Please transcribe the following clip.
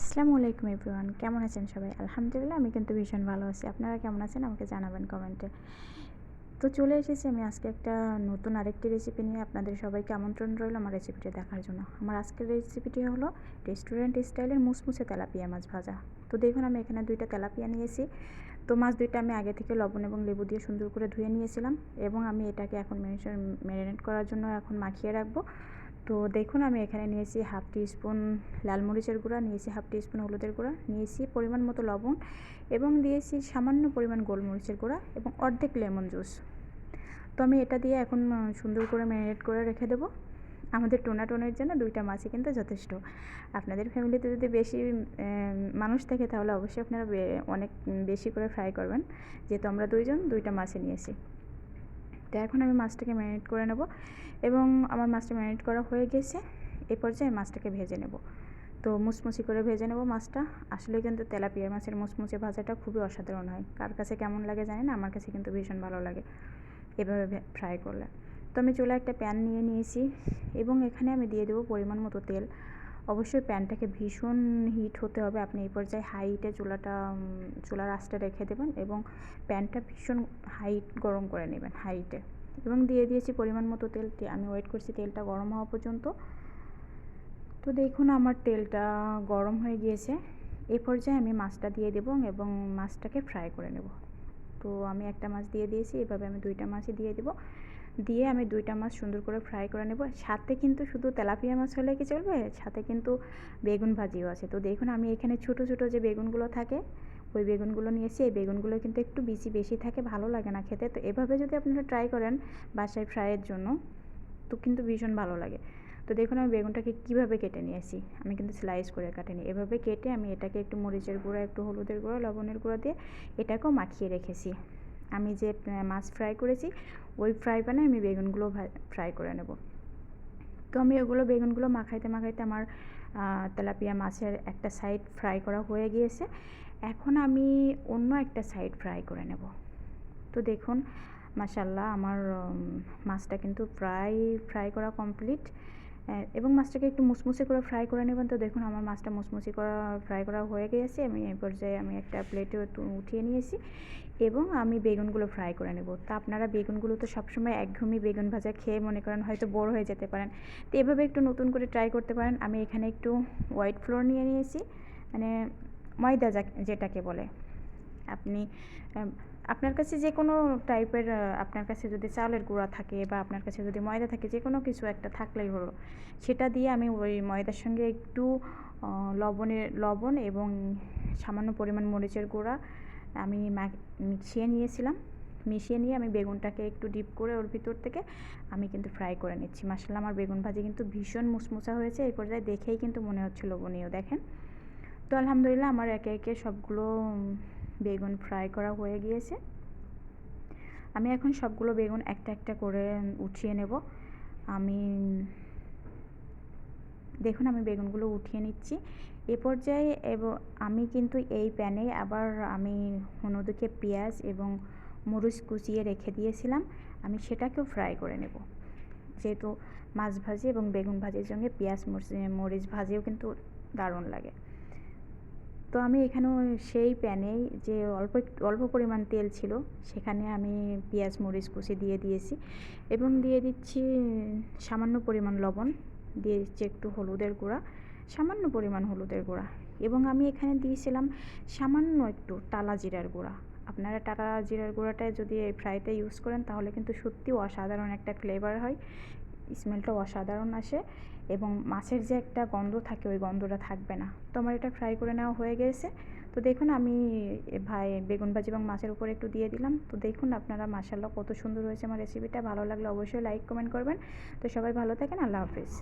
আসসালামু আলাইকুম এভরিওয়ান, কেমন আছেন সবাই? আলহামদুলিল্লাহ আমি কিন্তু ভীষণ ভালো আছি। আপনারা কেমন আছেন আমাকে জানাবেন কমেন্টে। তো চলে এসেছি আমি আজকে একটা নতুন আরেকটি রেসিপি নিয়ে। আপনাদের সবাইকে আমন্ত্রণ রইল আমার রেসিপিটি দেখার জন্য। আমার আজকের রেসিপিটি হলো রেস্টুরেন্ট স্টাইলের মুসমুসে তেলাপিয়া মাছ ভাজা। তো দেখুন আমি এখানে 2টা তেলাপিয়া নিয়েছি। তো মাছ 2টা আমি আগে থেকে লবণ এবং লেবু দিয়ে সুন্দর করে ধুয়ে নিয়েছিলাম এবং আমি এটাকে এখন ম্যারিনেট করার জন্য এখন মাখিয়ে রাখবো। তো দেখুন আমি এখানে নিয়েছি হাফ টি স্পুন লাল মরিচের গুঁড়া, নিয়েছি হাফ টি স্পুন হলুদের গুঁড়া, নিয়েছি পরিমাণ মতো লবণ এবং দিয়েছি সামান্য পরিমাণ গোলমরিচের গুঁড়া এবং অর্ধেক লেমন জুস। তো আমি এটা দিয়ে এখন সুন্দর করে ম্যারিনেট করে রেখে দেবো। আমাদের টোনের জন্য 2টা মাছই কিন্তু যথেষ্ট। আপনাদের ফ্যামিলিতে যদি বেশি মানুষ থাকে তাহলে অবশ্যই আপনারা অনেক বেশি করে ফ্রাই করবেন, যেহেতু আমরা 2টা মাছই নিয়েছি। তো এখন আমি মাছটাকে ম্যারিনেট করে নেব এবং আমার মাছটা ম্যারিনেট করা হয়ে গেছে। এই পর্যায়ে মাছটাকে ভেজে নেব। তো মুচমুচি করে ভেজে নেব মাছটা। আসলে কিন্তু তেলাপিয়া মাছের মুচমুচে ভাজাটা খুবই অসাধারণ হয়। কার কাছে কেমন লাগে জানি না, আমার কাছে কিন্তু ভীষণ ভালো লাগে এভাবে ফ্রাই করলে। তো আমি চুলায় একটা প্যান নিয়ে নিয়েছি এবং এখানে আমি দিয়ে দেবো পরিমাণ মতো তেল। অবশ্যই প্যানটাকে ভীষণ হিট হতে হবে। আপনি এই পর্যায়ে হাই হিটে চুলার আঁচটা রেখে দেবেন এবং প্যানটা ভীষণ গরম করে নেবেন হাই হিটে। এবং দিয়ে দিয়েছি পরিমাণ মতো তেল। আমি ওয়েট করছি তেলটা গরম হওয়া পর্যন্ত। তো দেখুন আমার তেলটা গরম হয়ে গিয়েছে। এই পর্যায়ে আমি মাছটা দিয়ে দেবো এবং মাছটাকে ফ্রাই করে নেব। তো আমি একটা মাছ দিয়ে দিয়েছি, এভাবে আমি 2টা মাছই দিয়ে দেবো। দিয়ে আমি 2টা মাছ সুন্দর করে ফ্রাই করে নেব। সাথে কিন্তু শুধু তেলাপিয়া মাছ হলে কি চলবে, সাথে কিন্তু বেগুন ভাজিও আছে। তো দেখুন আমি এখানে ছোটো ছোটো যে বেগুনগুলো থাকে ওই বেগুনগুলো নিয়েছি। এই বেগুনগুলো কিন্তু একটু বেশি থাকে, ভালো লাগে না খেতে। তো এভাবে যদি আপনারা ট্রাই করেন বাসায় ফ্রাইয়ের জন্য, তো কিন্তু ভীষণ ভালো লাগে। তো দেখুন আমি বেগুনটাকে কীভাবে কেটে নিয়েছি, আমি কিন্তু স্লাইস করে কাটিনি। এভাবে কেটে আমি এটাকে একটু মরিচের গুঁড়া, একটু হলুদের গুঁড়া, লবণের গুঁড়া দিয়ে এটাকেও মাখিয়ে রেখেছি। আমি যে মাছ ফ্রাই করেছি ওই ফ্রাই প্যানে আমি বেগুনগুলো ফ্রাই করে নেব। তো আমি ওগুলো বেগুনগুলো মাখাইতে আমার তেলাপিয়া মাছের একটা সাইড ফ্রাই করা হয়ে গিয়েছে। এখন আমি অন্য একটা সাইড ফ্রাই করে নেব। তো দেখুন মাশাল্লাহ আমার মাছটা কিন্তু ফ্রাই করা কমপ্লিট এবং মাছটাকে একটু মুচমুচে করে ফ্রাই করে নেবেন। তো দেখুন আমার মাছটা মুচমুচি ফ্রাই করা হয়ে গিয়েছে। আমি এই পর্যায়ে আমি একটা প্লেটে উঠিয়ে নিয়েছি এবং আমি বেগুনগুলো ফ্রাই করে নেব। তা আপনারা বেগুনগুলো তো সবসময় একঘেয়েমি বেগুন ভাজা খেয়ে মনে করেন হয়তো বোর হয়ে যেতে পারেন। তো এভাবে একটু নতুন করে ট্রাই করতে পারেন। আমি এখানে একটু হোয়াইট ফ্লোর নিয়ে নিয়েছি, মানে ময়দা যেটাকে বলে। আপনি আপনার কাছে যে কোনো টাইপের, আপনার কাছে যদি চালের গুঁড়া থাকে বা আপনার কাছে যদি ময়দা থাকে, যে কোনো কিছু একটা থাকলেই হলো। সেটা দিয়ে আমি ওই ময়দার সঙ্গে একটু লবণ এবং সামান্য পরিমাণ মরিচের গুঁড়া আমি মিশিয়ে নিয়ে আমি বেগুনটাকে একটু ডিপ করে ওর ভিতর থেকে আমি কিন্তু ফ্রাই করে নিচ্ছি। মাশাআল্লাহ আমার বেগুন ভাজি কিন্তু ভীষণ মুচমুচা হয়েছে। এই পর্যায়ে দেখেই কিন্তু মনে হচ্ছে লোভনীয়। দেখেন তো আলহামদুলিল্লাহ আমার একে একে সবগুলো বেগুন ফ্রাই করা হয়ে গিয়েছে। আমি এখন সবগুলো বেগুন একটা একটা করে উঠিয়ে নেব। দেখুন আমি বেগুনগুলো উঠিয়ে নিচ্ছি। এ পর্যায়ে আমি কিন্তু এই প্যানে আবার আমি অন্যদিকে পেঁয়াজ এবং মরিচ কুচিয়ে রেখে দিয়েছিলাম, আমি সেটাকেও ফ্রাই করে নেব। যেহেতু মাছ ভাজি এবং বেগুন ভাজির সঙ্গে পেঁয়াজ মরিচ ভাজিও কিন্তু দারুণ লাগে। তো আমি এখানেও সেই প্যানেই যে অল্প পরিমাণ তেল ছিল সেখানে আমি পেঁয়াজ মরিচ কুচি দিয়ে দিয়েছি এবং দিয়ে দিচ্ছি সামান্য পরিমাণ লবণ, দিয়ে দিচ্ছি একটু সামান্য পরিমাণ হলুদের গুঁড়া এবং আমি এখানে দিয়েছিলাম সামান্য একটু টালা জিরার গুঁড়া। আপনারা টালা জিরার গুঁড়াটা যদি এই ফ্রাইতে ইউজ করেন তাহলে কিন্তু সত্যিই অসাধারণ একটা ফ্লেভার হয়, স্মেলটাও অসাধারণ আসে এবং মাছের যে একটা গন্ধ থাকে ওই গন্ধটা থাকবে না। তো আমার এটা ফ্রাই করে নেওয়া হয়ে গেছে। তো দেখুন আমি বেগুন ভাজি এবং মাছের উপরে একটু দিয়ে দিলাম। তো দেখুন আপনারা মাশাআল্লাহ কত সুন্দর হয়েছে আমার রেসিপিটা। ভালো লাগলে অবশ্যই লাইক কমেন্ট করবেন। তো সবাই ভালো থাকেন, আল্লাহ হাফিজ।